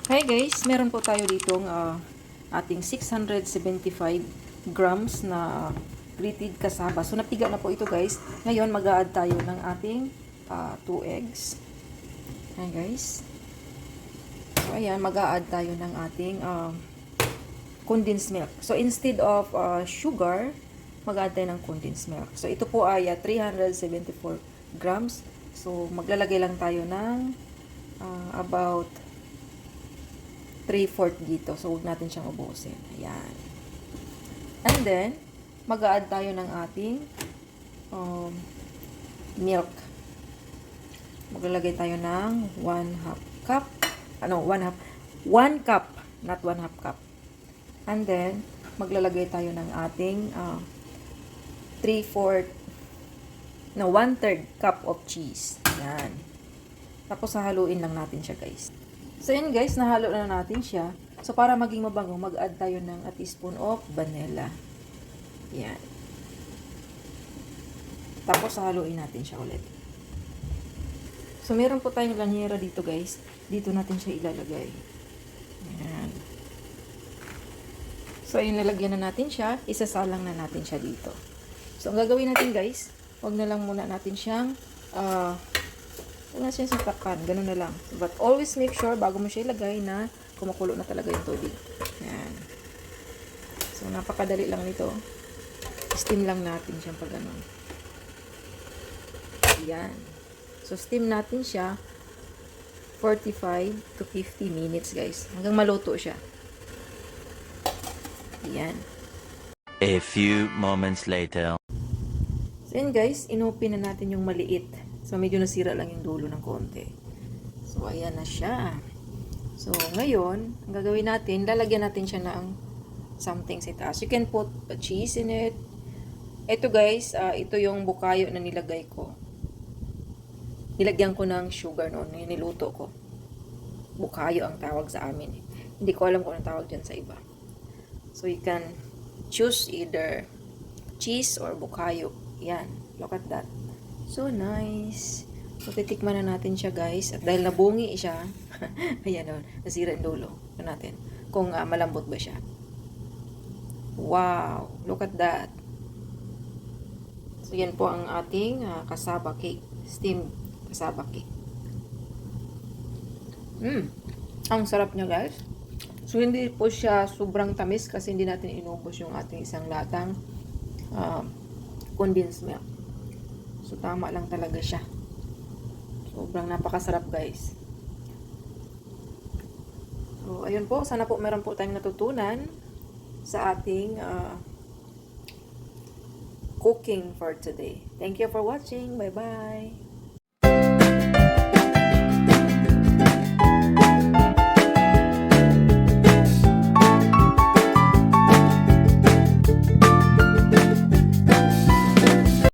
Hi guys, meron po tayo ditong ating 675 grams na grated cassava. So napiga na po ito guys. Ngayon mag-a-add tayo ng ating 2 eggs. Ayan guys. So ayan, mag-a-add tayo ng ating condensed milk. So instead of sugar, mag-a-add tayo ng condensed milk. So ito po ay 374 grams. So maglalagay lang tayo ng about 3/4 dito. So, huwag natin siyang ubusin. Ayan. And then, mag-a-add tayo ng ating milk. Maglalagay tayo ng 1/2 cup. 1 cup. Not 1/2 cup. And then, maglalagay tayo ng ating 1/3 cup of cheese. Ayan. Tapos, hahaluin lang natin siya, guys. So, yun guys, nahalo na natin siya. So, para maging mabango, mag-add tayo ng a teaspoon of vanilla. Yan. Tapos, haluin natin siya ulit. So, meron po tayong lanyera dito guys. Dito natin siya ilalagay. Yan. So, ayun, lalagyan na natin siya. Isasalang na natin siya dito. So, ang gagawin natin guys, wag na lang muna natin siyang wala siya sa takpan, ganun na lang. But always make sure bago mo siya ilagay na kumukulo na talaga yung tubig. Yan. So, napakadali lang nito. Steam lang natin siya pag ganun. Yan. So, steam natin siya 45 to 50 minutes, guys. Hanggang maluto siya. Yan. A few moments later. So, yan guys, inopen na natin yung maliit. So, medyo nasira lang yung dulo ng konti. So, ayan na siya. So, ngayon, ang gagawin natin, lalagyan natin siya ng something sa itaas. You can put a cheese in it. Ito guys, ito yung bukayo na nilagay ko. Nilagyan ko ng sugar noon, niluto ko. Bukayo ang tawag sa amin. Hindi ko alam kung anong tawag dyan sa iba. So, you can choose either cheese or bukayo. Yan, look at that. So nice. So titikman na natin siya guys. At dahil nabungi siya, ayan o, nasira yung dulo. Ito natin. Kung malambot ba siya. Wow, look at that. So yan po ang ating cassava cake. Steamed cassava cake. Ang sarap niya guys. So hindi po siya sobrang tamis kasi hindi natin inubos yung ating isang latang condensed milk. So, tama lang talaga siya. Sobrang napakasarap, guys. So, ayun po. Sana po meron po tayong natutunan sa ating cooking for today. Thank you for watching. Bye-bye.